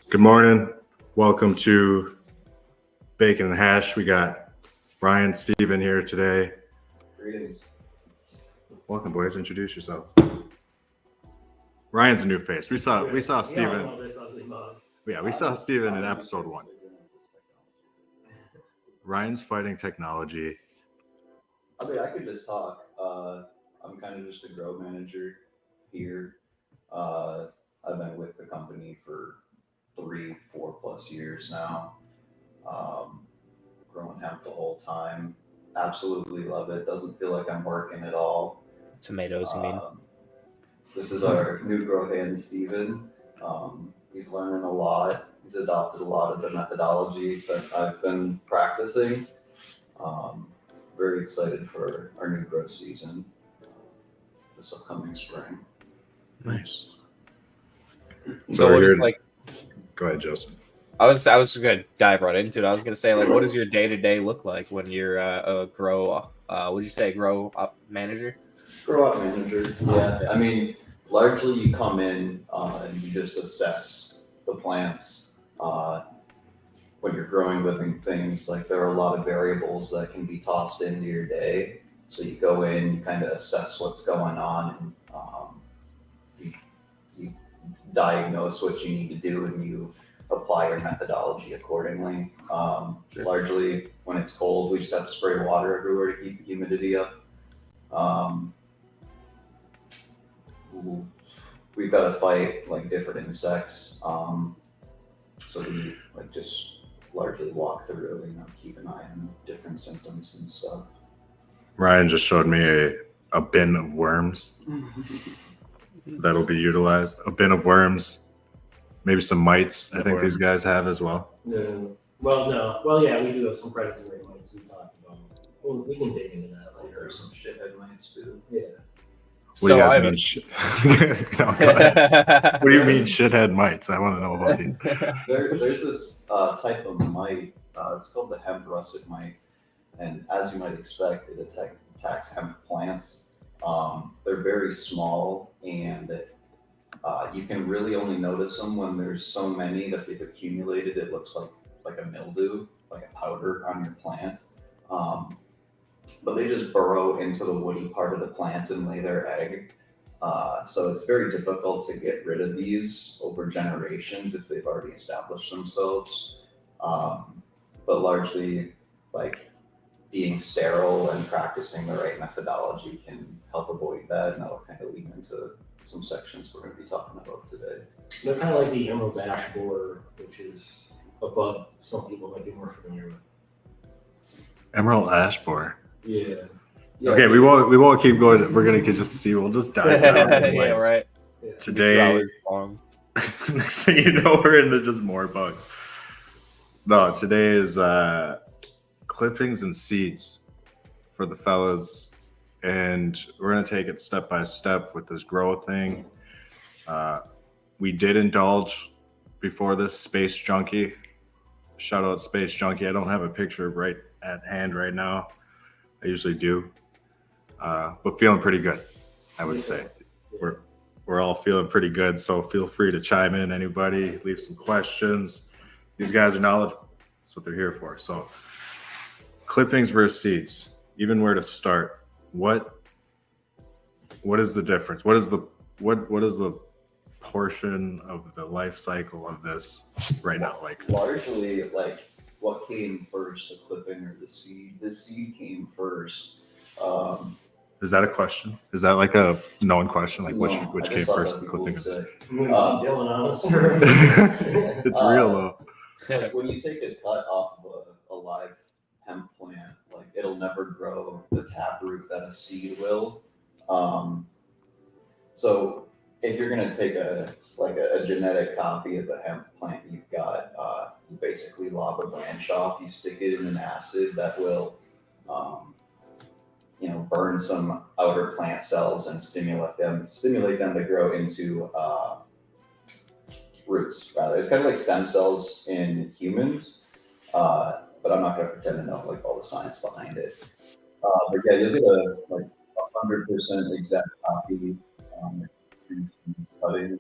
Good morning. Welcome to Bacon and Hash. We got Ryan, Stephan here today. Greetings. Welcome, boys. Introduce yourselves. Ryan's a new face. We saw Stephan. Yeah, we saw Stephan in episode 1. Ryan's fighting technology. I mean, I could just talk. I'm kind of just a grow manager here. I've been with the company for 3-4+ years now. Growing hemp the whole time. Absolutely love it. Doesn't feel like I'm working at all. Tomatoes, you mean? This is our new grow hand, Stephan. He's learning a lot. He's adopted a lot of the methodology that I've been practicing. Very excited for our new grow season this upcoming spring. Nice. So what is like? Go ahead, Joseph. I was just gonna dive right into it. I was gonna say, like, what does your day-to-day look like when you're a grow? Would you say grow up manager? Grow up manager. Yeah. I mean, largely you come in and you just assess the plants. When you're growing living things, like there are a lot of variables that can be tossed into your day. So you go in, you kind of assess what's going on, and you diagnose what you need to do, and you apply your methodology accordingly. Largely, when it's cold, we just have to spray water everywhere to keep the humidity up. We've got to fight like different insects, so we like just largely walk through, keep an eye on different symptoms and stuff. Ryan just showed me a bin of worms that'll be utilized. A bin of worms, maybe some mites. I think these guys have as well. No. Well, yeah, we do have some predatory mites we talked about. Well, we can dig into that later. There's some shithead mites too. Yeah. What do you guys mean? No, go ahead. What do you mean shithead mites? I want to know about these. There's this type of mite. It's called the hemp russet mite, and as you might expect, it attacks hemp plants. They're very small, and you can really only notice them when there's so many that they've accumulated. It looks like a mildew, like a powder on your plant. But they just burrow into the woody part of the plant and lay their egg. So it's very difficult to get rid of these over generations if they've already established themselves. But largely, like being sterile and practicing the right methodology can help avoid that, and that'll kind of lead into some sections we're going to be talking about today. They're kind of like the emerald ash borer, which is a bug some people might be more familiar with. Emerald ash borer. Yeah. Okay, we won't keep going. We're gonna just see. We'll just dive down. Yeah, right. Today, next thing you know, we're into just more bugs. No, today is clippings and seeds for the fellas, and we're gonna take it step by step with this grow thing. We did indulge before this Space Junkie. Shout out Space Junkie. I don't have a picture right at hand right now. I usually do, but feeling pretty good, I would say. We're all feeling pretty good, so feel free to chime in, anybody, leave some questions. These guys are knowledgeable. That's what they're here for. So clippings versus seeds, even where to start. What is the difference? What is the portion of the life cycle of this right now? Like largely, like what came first, the clipping or the seed? The seed came first. Is that a question? Is that like a known question? Like which came first, the clipping or the seed? It's real though. Like when you take a cut off of a live hemp plant, like it'll never grow the taproot that a seed will. So if you're gonna take a genetic copy of a hemp plant you've got, you basically lob a branch off, you stick it in an acid that will burn some outer plant cells and stimulate them to grow into roots, rather. It's kind of like stem cells in humans, but I'm not going to pretend to know like all the science behind it. But yeah, you'll get a 100% exact copy. Cuttings.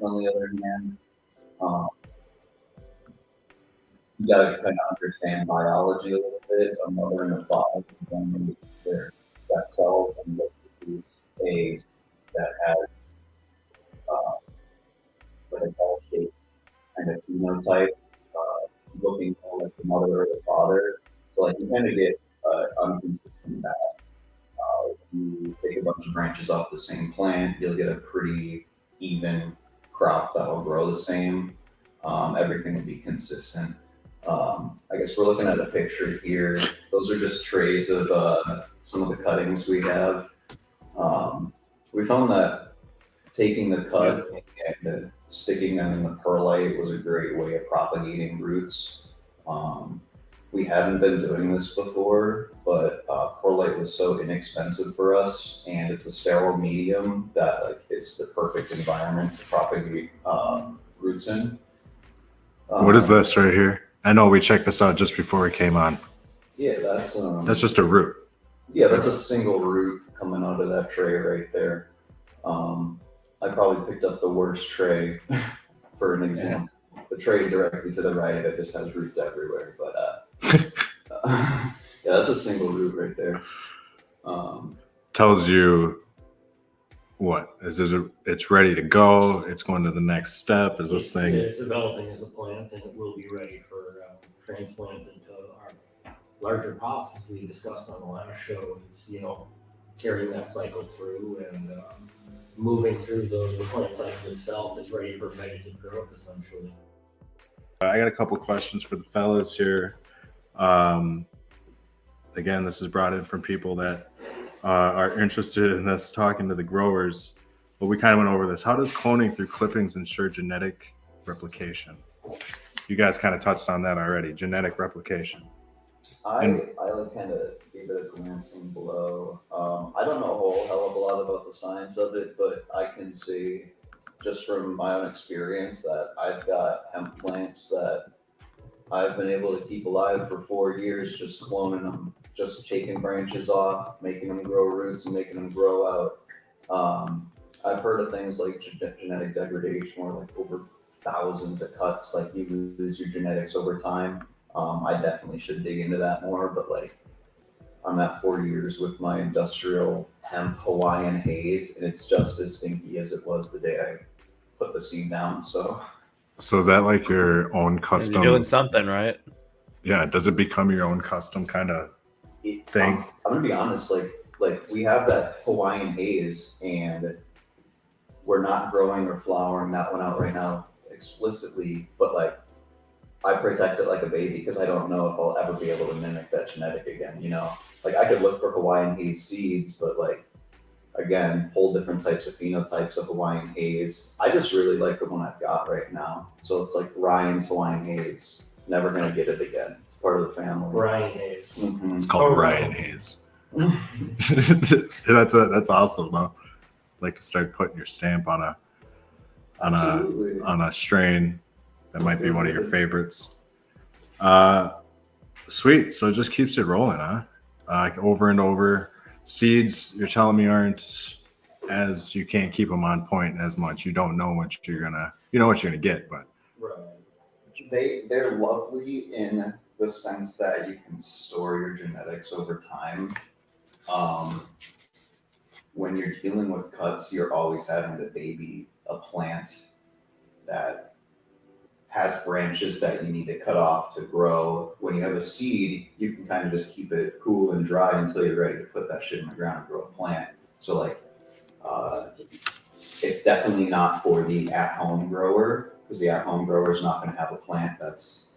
On the other hand, Um, you gotta kind of understand biology a little bit, a mother and a father, and then their that cells and look to produce eggs that has like a bell-shaped kind of phenotype, looking more like the mother or the father. So like you kind of get inconsistent that you take a bunch of branches off the same plant, you'll get a pretty even crop that'll grow the same. Everything will be consistent. I guess we're looking at a picture here. Those are just trays of some of the cuttings we have. We found that taking the cut and sticking them in the perlite was a great way of propagating roots. We hadn't been doing this before, but perlite was so inexpensive for us, and it's a sterile medium that like it's the perfect environment to propagate roots in. What is this right here? I know we checked this out just before we came on. Yeah, that's just a root. Yeah, that's a single root coming out of that tray right there. I probably picked up the worst tray for an example. The tray directly to the right of it just has roots everywhere, but yeah, that's a single root right there. Tells you what? It's ready to go, it's going to the next step. Is this thing It's developing as a plant, and it will be ready for transplant into our larger pots, as we discussed on the last show. It's, carrying that cycle through and moving through the plant cycle itself is ready for vegetative growth, essentially. I got a couple questions for the fellas here. Again, this is brought in from people that are interested in this, talking to the growers, but we kind of went over this. How does cloning through clippings ensure genetic replication? You guys kind of touched on that already, genetic replication. I like kind of gave it a glancing blow. I don't know a whole hell of a lot about the science of it, but I can see just from my own experience that I've got hemp plants that I've been able to keep alive for 4 years, just cloning them, just taking branches off, making them grow roots and making them grow out. I've heard of things like genetic degradation, where like over thousands of cuts, like you lose your genetics over time. I definitely should dig into that more, but like I'm at 4 years with my industrial hemp Hawaiian haze, and it's just as stinky as it was the day I put the seed down. So is that like your own custom? You're doing something, right? Yeah. Does it become your own custom kind of thing? I'm gonna be honest, like we have that Hawaiian haze, and we're not growing or flowering that one out right now explicitly, but like I protect it like a baby because I don't know if I'll ever be able to mimic that genetic again. Like I could look for Hawaiian haze seeds, but like again, whole different types of phenotypes of Hawaiian haze. I just really like the one I've got right now. So it's like Ryan's Hawaiian haze. Never gonna get it again. It's part of the family. Ryan Hayes. Mm-hmm. It's called Ryan Hayes. That's awesome though. Like to start putting your stamp on a strain that might be one of your favorites. Sweet. So it just keeps it rolling, huh? Like over and over. Seeds, you're telling me, aren't, as you can't keep them on point as much. You don't know what you're gonna get, but they're lovely in the sense that you can store your genetics over time. When you're dealing with cuts, you're always having to baby a plant that has branches that you need to cut off to grow. When you have a seed, you can kind of just keep it cool and dry until you're ready to put that shit in the ground and grow a plant. So like, it's definitely not for the at-home grower, because the at-home grower is not going to have a plant that's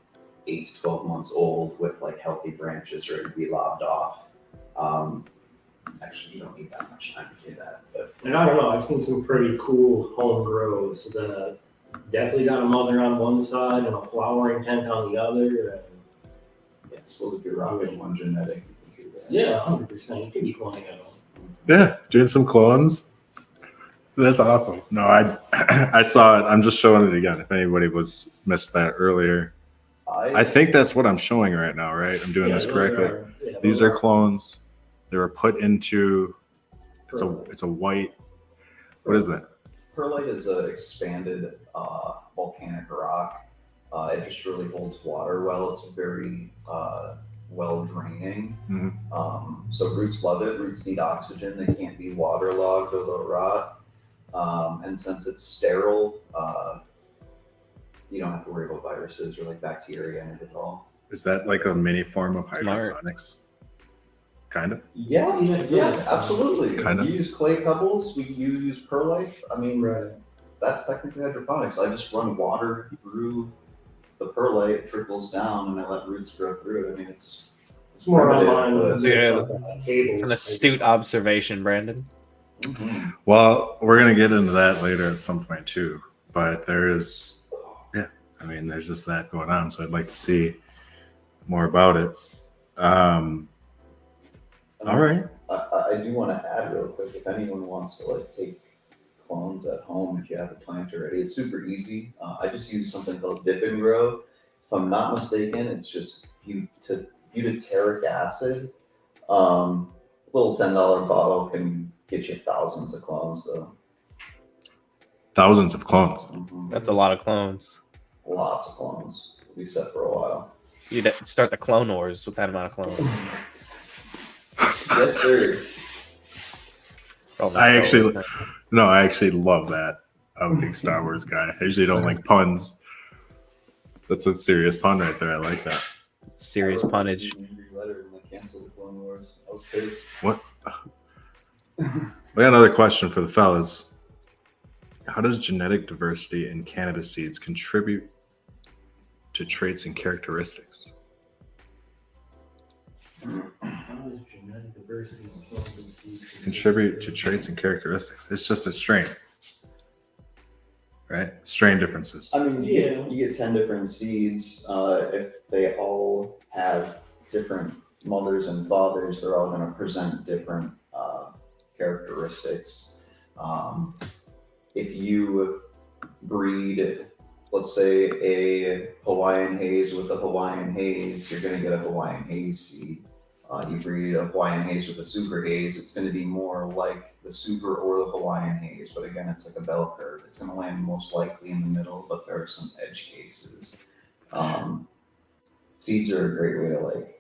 8 to 12 months old with like healthy branches ready to be lobbed off. Actually, you don't need that much time to do that. But And I don't know, I've seen some pretty cool home grows that definitely got a mother on one side and a flowering tent on the other. And yes, well, if you're rocking one genetic, you can do that. yeah, 100%. You could be cloning at home. yeah, doing some clones. That's awesome. No, I saw it. I'm just showing it again. If anybody missed that earlier, I think that's what I'm showing right now. Right, I'm doing this correctly. These are clones. They were put into. It's a white. What is that? Perlite is an expanded volcanic rock. It just really holds water well. It's very well draining. So roots love it. Roots need oxygen. They can't be waterlogged or they'll rot. And since it's sterile, you don't have to worry about viruses or like bacteria in it at all. Is that like a mini form of Smart. hydroponics? Kind of. Yeah, absolutely. Kind of. You use clay pebbles. You use perlite. I mean, Right. that's technically hydroponics. I just run water through the perlite, it trickles down, and I let roots grow through it. I mean, it's more primitive, online but- than Yeah. table. It's an astute observation, Brandon. Mhm. Well, we're gonna get into that later at some point too. But there's, yeah, I mean, there's just that going on. So I'd like to see more about it. All right. I do want to add real quick, if anyone wants to like take clones at home, if you have a plant already, it's super easy. I just use something called Dip and Grow. If I'm not mistaken, it's just butyric acid. Little $10 bottle can get you thousands of clones though. Thousands of clones. That's a lot of clones. Lots of clones. We'll be set for a while. You'd start the Clone Wars with that amount of clones. Yes, sir. Probably I so. actually love that. I'm a big Star Wars guy. I usually don't like puns. That's a serious pun right there. I like that. Serious punnage. Letter and cancel the Clone Wars. I was pissed. What? We got another question for the fellas. How does genetic diversity in cannabis seeds contribute to traits and characteristics? How does genetic diversity in cannabis seeds Contribute to traits and characteristics. It's just a strain, right? Strain differences. I mean, Yeah. you get 10 different seeds. If they all have different mothers and fathers, they're all going to present different characteristics. If you breed, let's say, a Hawaiian haze with a Hawaiian haze, you're going to get a Hawaiian haze seed. You breed a Hawaiian haze with a super haze, it's going to be more like the super or the Hawaiian haze. But again, it's like a bell curve. It's going to land most likely in the middle, but there are some edge cases. Seeds are a great way to like,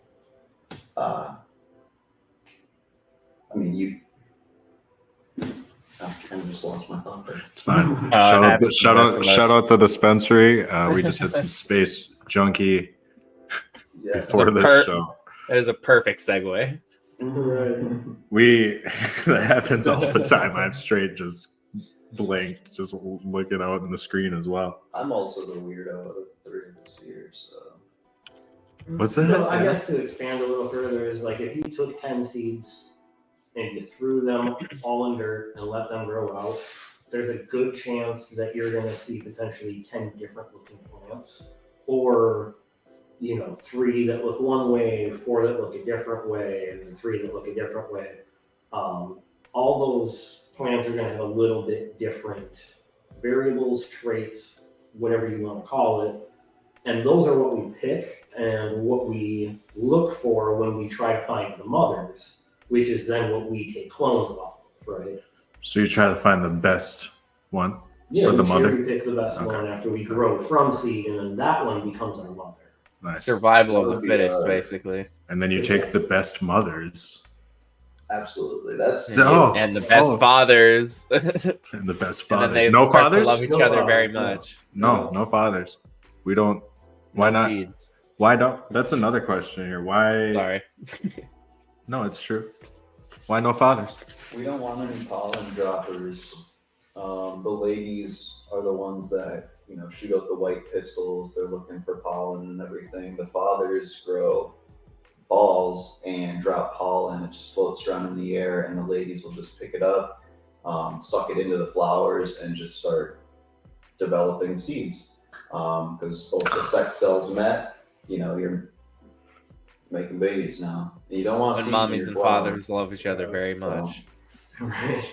I mean, I kind of just lost my thought there. It's fine. it happens to the best of Shout us. out the dispensary. We just had some space junkie Yeah. before It's a this show. That is a perfect segue. Right. That happens all the time. I'm straight just blanked, just looking out in the screen as well. I'm also the weirdo out of the three of us here, so. What's that? So I guess to expand a little further is like if you took 10 seeds and you threw them all in dirt and let them grow out, there's a good chance that you're going to see potentially 10 different looking plants, or 3 that look one way, 4 that look a different way, and then 3 that look a different way. All those plants are going to have a little bit different variables, traits, whatever you want to call it. And those are what we pick and what we look for when we try to find the mothers, which is then what we take clones off of, right? So you try to find the best one? Yeah, For the we mother? cherry pick the best Okay. one after we grow from seed, and then that one becomes our mother. Nice. Survival of That the would be, fittest, basically. And then you take the best mothers Absolutely. That's Oh. And the best Oh. fathers. and the best And then fathers. they No start to fathers? love each No other very fathers, no. much. No fathers. We don't. Why No not? seeds. Why don't? That's another question here. Why? Sorry. No, it's true. Why no fathers? we don't want any pollen droppers. The ladies are the ones that, shoot out the white pistols. They're looking for pollen and everything. The fathers grow balls and drop pollen. It just floats around in the air, and the ladies will just pick it up, suck it into the flowers, and just start developing seeds. Because both the sex cells met, you're making babies now. And you don't want And seeds in mommies your and flower. fathers love each other very So- much. Right.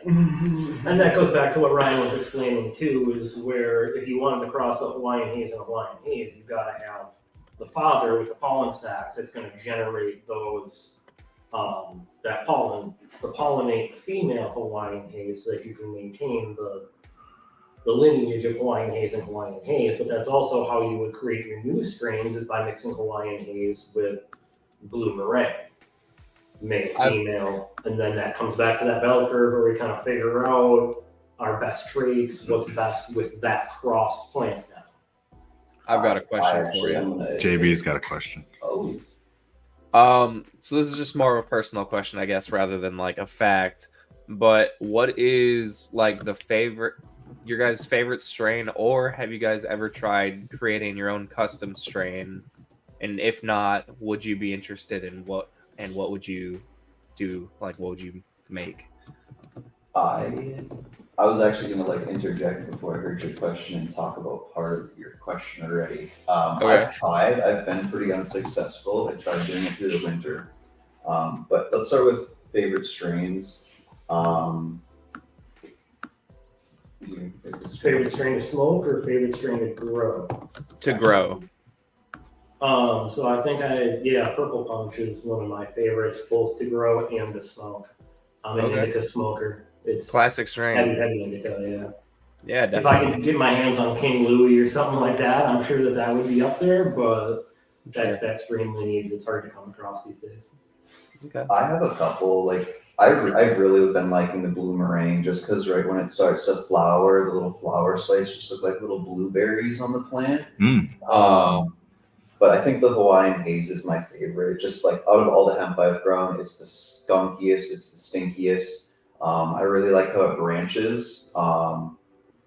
And that goes back to what Ryan was explaining too, is where if you wanted to cross a Hawaiian haze and a Hawaiian haze, you've got to have the father with the pollen stacks that's going to generate those, that pollen, to pollinate the female Hawaiian haze so that you can maintain the the lineage of Hawaiian haze and Hawaiian haze, but that's also how you would create your new strains is by mixing Hawaiian haze with blue meringue, male, female, and then that comes back to that bell curve where we kind of figure out our best traits, what's best with that cross plant now. I've got a question for you. JB's got a question. Oh, So this is just more of a personal question, I guess, rather than like a fact. But what is like your guys' favorite strain, or have you guys ever tried creating your own custom strain? And if not, would you be interested in what? And what would you do? Like, what would you make? I was actually gonna like interject before I heard your question and talk about part of your question already. Okay. I've been pretty unsuccessful. I tried doing it through the winter. But let's start with favorite strains. Favorite strain to smoke or favorite strain to grow? To grow. So I think Purple Punch is one of my favorites, both to grow and to smoke. I'm an Okay. indica smoker. It's Classic strain. heavy indica, yeah. Yeah, If I definitely. could get my hands on King Louis or something like that, I'm sure that would be up there, but that's that strain lineage. It's hard to come across these days. Okay. I have a couple. Like I've really been liking the blue meringue just because right when it starts to flower, the little flower slices just look like little blueberries on the plant. But I think the Hawaiian haze is my favorite. Just like out of all the hemp I've grown, it's the skunkiest, it's the stinkiest. I really like how it branches.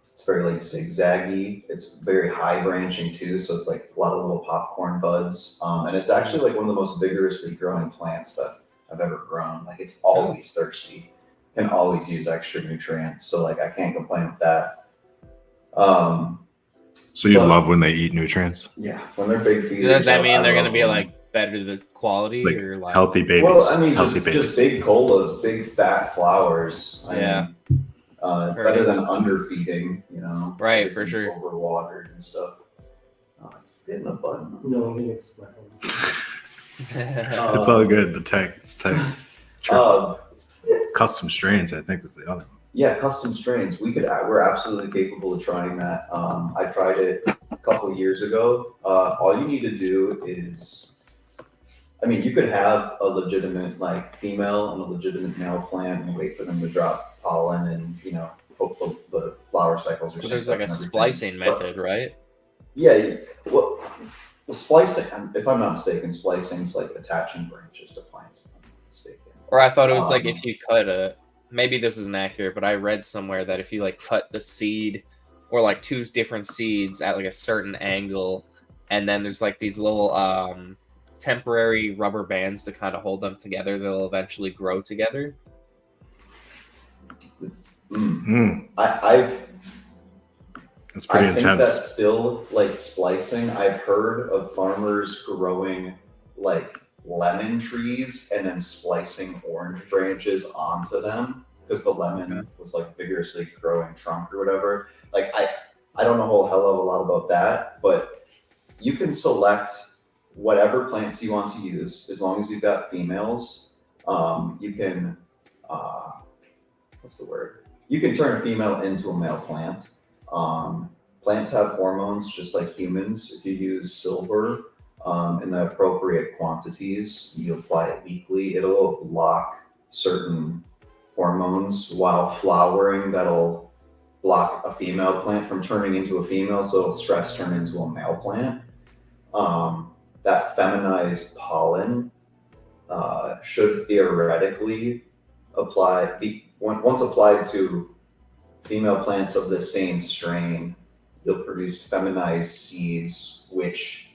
It's very like zigzaggy. It's very high branching too, so it's like a lot of little popcorn buds. And it's actually like one of the most vigorously growing plants that I've ever grown. Like it's always thirsty, can always use extra nutrients. So like I can't complain with that. So you love when they eat nutrients? Yeah, when they're big feeders. Does that mean they're I going to love be them. like better the quality It's like or like healthy babies. Well, I mean, healthy just big colas, big fat flowers. I Yeah. mean, it's better than underfeeding, you know. Right, for sure. Overwatered and stuff. Getting a button. No, it's my It's all good. The tech, it's tech. Custom strains, I think, was the other one. Yeah, custom strains. We're absolutely capable of trying that. I tried it a couple of years ago. All you need to do is, I mean, you could have a legitimate like female and a legitimate male plant and wait for them to drop pollen and hope the flower cycles are. But there's like a splicing method, right? Yeah, well, splicing. If I'm not mistaken, splicing is like attaching branches to plants. If I'm not mistaken. Or I thought it was like if you cut maybe this isn't accurate, but I read somewhere that if you like cut the seed or like two different seeds at like a certain angle, and then there's like these little temporary rubber bands to kind of hold them together, they'll eventually grow together. It's pretty intense. I think that's still like splicing. I've heard of farmers growing like lemon trees and then splicing orange branches onto them because the lemon was like vigorously growing trunk or whatever. Like I don't know a hell of a lot about that, but you can select whatever plants you want to use as long as you've got females. You can what's the word? You can turn a female into a male plant. Plants have hormones just like humans. If you use silver in the appropriate quantities, you apply it weekly, it'll block certain hormones while flowering that'll block a female plant from turning into a female, so it'll stress turn into a male plant. That feminized pollen should theoretically once applied to female plants of the same strain, you'll produce feminized seeds, which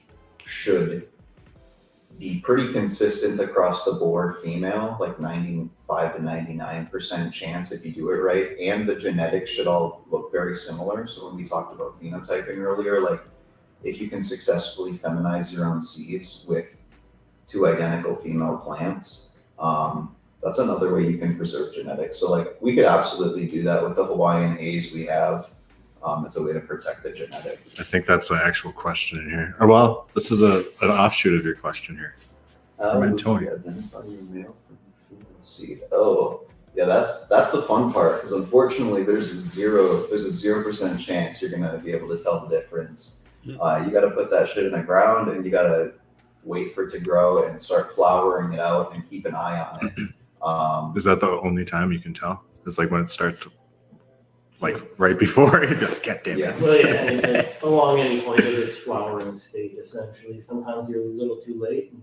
should be pretty consistent across the board female, like 95 to 99% chance if you do it right. And the genetics should all look very similar. So when we talked about phenotyping earlier, like if you can successfully feminize your own seeds with two identical female plants, that's another way you can preserve genetics. So like we could absolutely do that with the Hawaiian haze we have. It's a way to protect the genetic. I think that's an actual question in here. Or well, this is an offshoot of your question here. From Antonio. Identify your male from female seed. Oh, Yeah, that's the fun part, because unfortunately there's a 0% chance you're gonna be able to tell the difference. You got to put that shit in the ground, and you got to wait for it to grow and start flowering it out and keep an eye on it. Is that the only time you can tell? It's like when it starts to, like right before you're like, God damn it. Yeah. Well, yeah, and along any point of its flowering state, essentially. Sometimes you're a little too late. And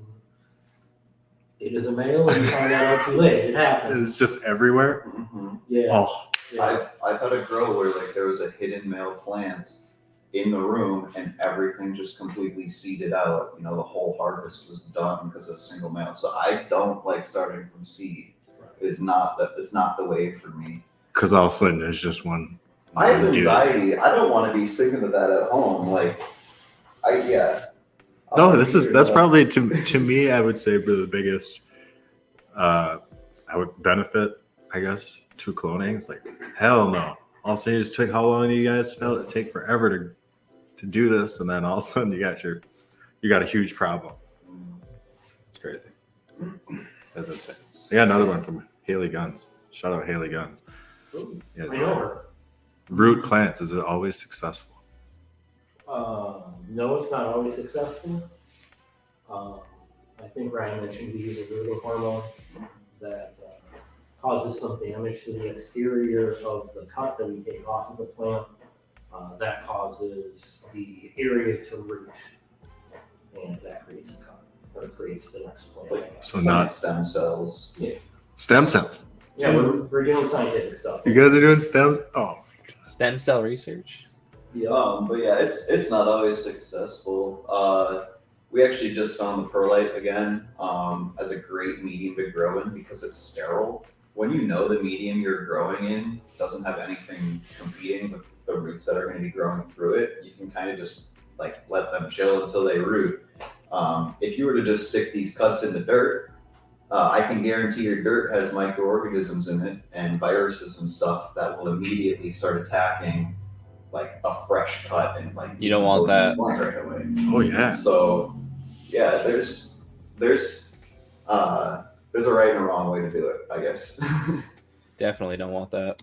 it is a male, and you find out too late. It happens. It's just everywhere. Mhm. Yeah. Oh, Yeah. I've had a grow where like there was a hidden male plant in the room, and everything just completely seeded out. You know, the whole harvest was done because of a single male. So I don't like starting from seed. It's not the way for me. because all of a sudden there's just one. I have dude. anxiety. I don't want to be sticking to that at home. Like, No, that's probably to me. I would say the biggest. I would benefit, I guess, to cloning. It's like hell no. All of a sudden, it just took how long do you guys felt it take forever to do this, and then all of a sudden you got a huge problem. It's crazy. That's insane. I got another one from Haley Guns. Shout out Haley Guns. Ooh, Yes, I know her. root plants, is it always successful? No, it's not always successful. I think Ryan mentioned we use a rooting hormone that causes some damage to the exterior of the cut that we take off of the plant. That causes the area to root, and that creates the cut, or creates the next plant. So not stem cells. stem cells. Yeah, we're doing scientific stuff. You guys are doing stem. Oh, Stem cell research. But yeah, it's not always successful. We actually just found the perlite again as a great medium to grow in because it's sterile. When you know the medium you're growing in doesn't have anything competing with the roots that are going to be growing through it, you can kind of just like let them chill until they root. If you were to just stick these cuts in the dirt, I can guarantee your dirt has microorganisms in it and viruses and stuff that will immediately start attacking like a fresh cut and like You don't want that. right away. oh yeah. So yeah, there's a right and a wrong way to do it, I guess. Definitely don't want that.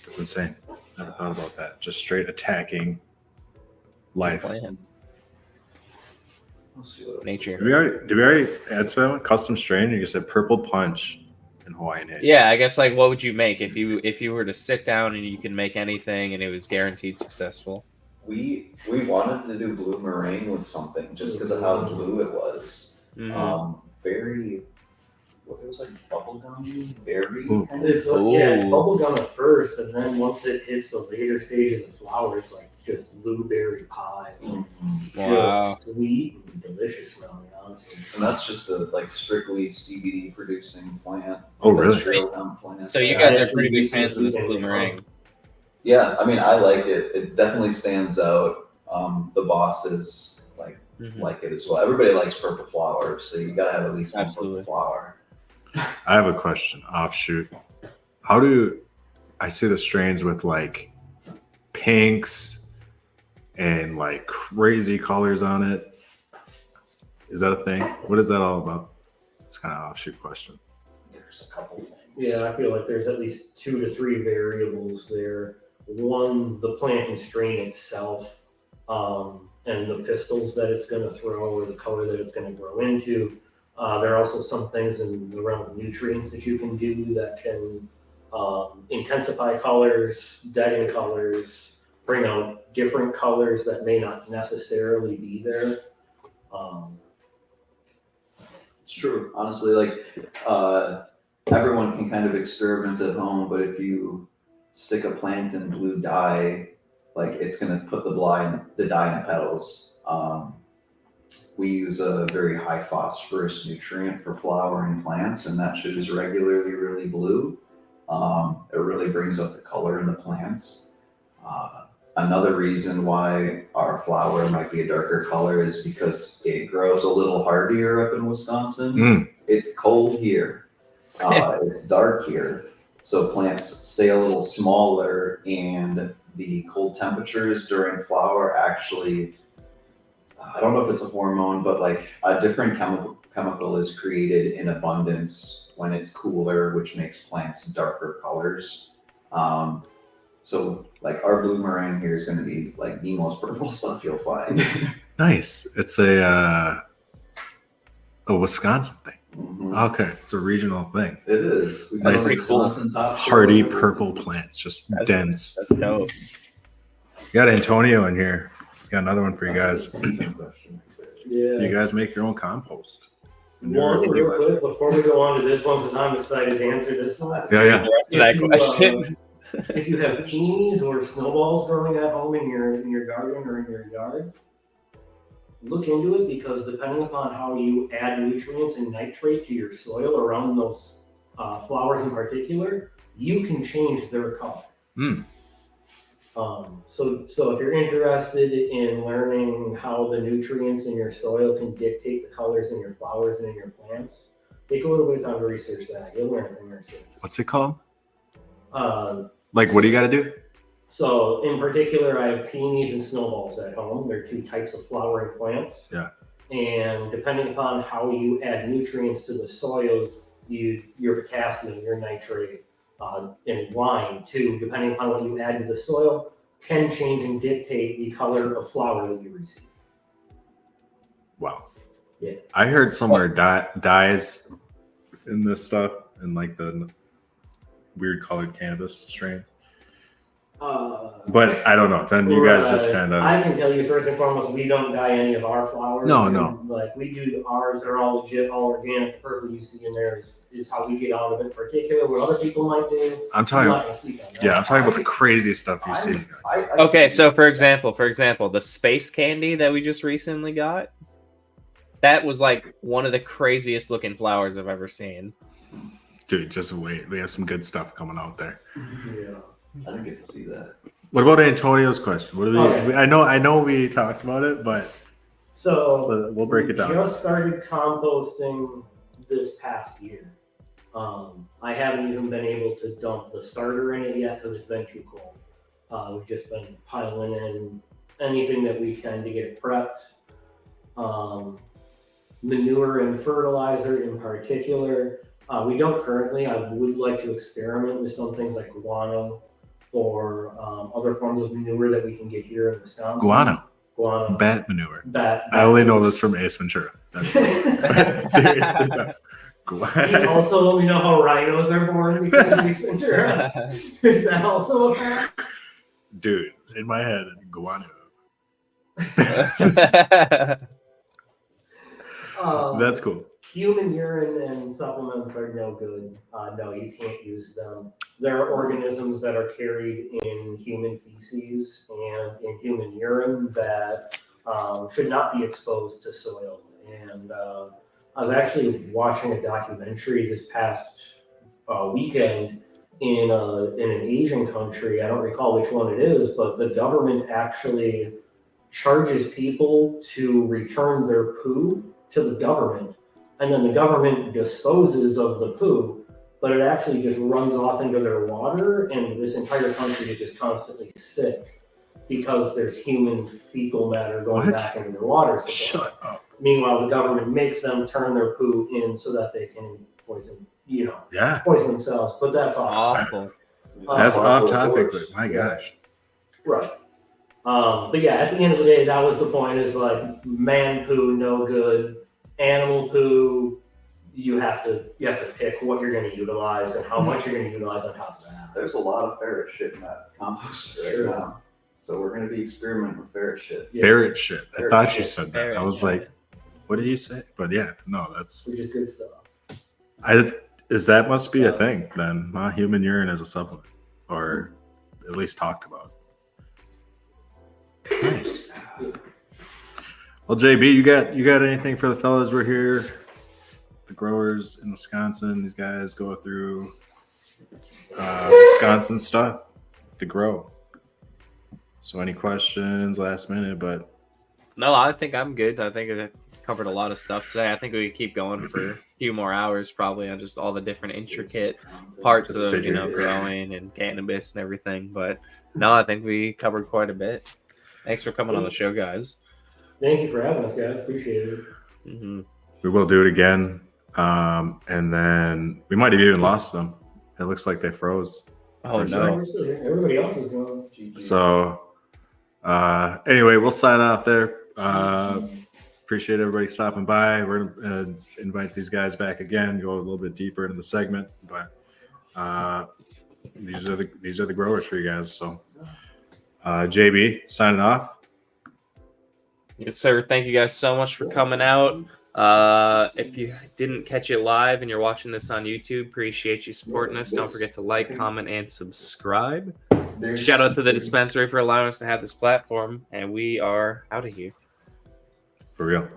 That's insane. Never thought about that. Just straight attacking life. Plan. Let's see what else. Nature. Did we already add to that one? Custom strain? You said purple punch in Hawaiian haze. Yeah, I guess like what would you make if you were to sit down and you could make anything and it was guaranteed successful? We wanted to do blue meringue with something just because of how blue it was. Mhm. It was like bubblegum berry. Ooh. kind of. It's bubblegum at first, and then once it hits the later stages of flower, it's like just blueberry pie. Mhm. Wow. Just sweet and delicious smelling, honestly. And that's just a like strictly CBD producing plant. Oh, really? Industrial hemp plant. So you Yeah, guys I are pretty big actually fans of this used to blue do meringue. Yeah, I mean, I like it. It definitely stands out. The bosses Mhm. like it as well. Everybody likes purple flower, so you gotta have at least one Absolutely. purple flower. I have a question. Offshoot. How do I see the strains with like pinks and like crazy colors on it? Is that a thing? What is that all about? It's kind of an offshoot question. There's a couple things. Yeah, I feel like there's at least 2 to 3 variables there. One, the plant and strain itself, and the pistils that it's going to throw or the color that it's going to grow into. There are also some things in the realm of nutrients that you can do that can intensify colors, deaden colors, bring out different colors that may not necessarily be there. It's true. Honestly, like everyone can kind of experiment at home, but if you stick a plant in blue dye, like it's gonna put the dye in petals. We use a very high phosphorus nutrient for flowering plants, and that shit is regularly really blue. It really brings out the color in the plants. Another reason why our flower might be a darker color is because it grows a little hardier up in Wisconsin. Mm. It's cold here. It's dark here. So plants stay a little smaller, and the cold temperatures during flower actually, I don't know if it's a hormone, but like a different chemical is created in abundance when it's cooler, which makes plants darker colors. So like our blue meringue here is going to be like the most purple stuff you'll find. Nice. It's a Wisconsin thing. Mhm. Okay, it's a regional thing. It is. We Nice. got Pretty cool. Wisconsin top Hardy show. purple plants, just dense. That's dope. Got Antonio in here. Got another one for you guys. Yeah. Do you guys make your own compost? One real quick before we go on to this one, because I'm excited to answer this one. Yeah. That's that question. If you have peonies or snowballs growing at home in your garden or in your yard, look into it, because depending upon how you add nutrients and nitrate to your soil around those flowers in particular, you can change their color. So if you're interested in learning how the nutrients in your soil can dictate the colors in your flowers and in your plants, take a little bit of time to research that. You'll learn a thing or six. What's it called? Like, what do you got to do? So in particular, I have peonies and snowballs at home. They're two types of flowering plants. Yeah. And depending upon how you add nutrients to the soil, your potassium, your nitrate, and lime too, depending upon what you add to the soil, can change and dictate the color of flower that you receive. Wow. Yeah. I heard somewhere dyes in this stuff, in like the weird colored cannabis strain. But I don't know. Then you guys just kind of. I can tell you first and foremost, we don't dye any of our flowers. No. Like we do ours, they're all legit, all organic. The purple you see in there is how we get out of it. In particular, what other people might do. I'm talking. not gonna speak on that. Yeah, I'm talking about the crazy stuff you see. Okay, so for example, the space candy that we just recently got, that was like one of the craziest looking flowers I've ever seen. Dude, just wait. We have some good stuff coming out there. Yeah. I didn't get to see that. What about Antonio's question? What do we? Okay. I know we talked about it, but So we'll break it down. We just started composting this past year. I haven't even been able to dump the starter in it yet because it's been too cold. We've just been piling in anything that we can to get it prepped. Manure and fertilizer in particular. We don't currently. I would like to experiment with some things like guano or other forms of manure that we can get here in Wisconsin. Guano. Bat manure. Bat I only know this from Ace Ventura. That's seriously. You also only know how rhinos are born because of Ace Ventura. Is that also a fact? Dude, in my head, guano. That's cool. Human urine and supplements are no good. No, you can't use them. There are organisms that are carried in human feces and in human urine that should not be exposed to soil. And I was actually watching a documentary this past weekend in an Asian country. I don't recall which one it is, but the government actually charges people to return their poo to the government. And then the government disposes of the poo, but it actually just runs off into their water, and this entire country is just constantly sick because there's human fecal matter going back into their water supply. Shut up. Meanwhile, the government makes them turn their poo in so that they can poison themselves. But that's awful. That's off topic, but my gosh. Right. But yeah, at the end of the day, that was the point, is like man poo, no good. Animal poo, you have to pick what you're going to utilize and how much you're going to utilize on top of that. There's a lot of ferret shit in that compost right now. So we're going to be experimenting with ferret shit. Ferret shit. I thought you shit. said that. I was like, what did you say? But yeah, no, that's. Which is good stuff. That must be a thing then. Human urine as a supplement, or at least talked about. Nice. Well, JB, you got anything for the fellas? We're here, the growers in Wisconsin. These guys go through Wisconsin stuff to grow. So, any questions last minute? But no, I think I'm good. I think I covered a lot of stuff today. I think we could keep going for a few more hours, probably, on just all the different intricate parts of growing and cannabis and everything. But no, I think we covered quite a bit. Thanks for coming on the show, guys. Thank you for having us, guys. Appreciate it. Mm-hmm. we will do it again. And then we might have even lost them. It looks like they froze. Oh For a no. Everybody else is going. GG. So anyway, we'll sign off there. Appreciate everybody stopping by. We're gonna invite these guys back again, go a little bit deeper into the segment, but these are the growers for you guys. So JB signing off. Yes, sir. Thank you guys so much for coming out. If you didn't catch it live and you're watching this on YouTube, appreciate you supporting us. Don't forget to like, comment, and subscribe. Shout out to the Dispensary for allowing us to have this platform, and we are out of here. For real.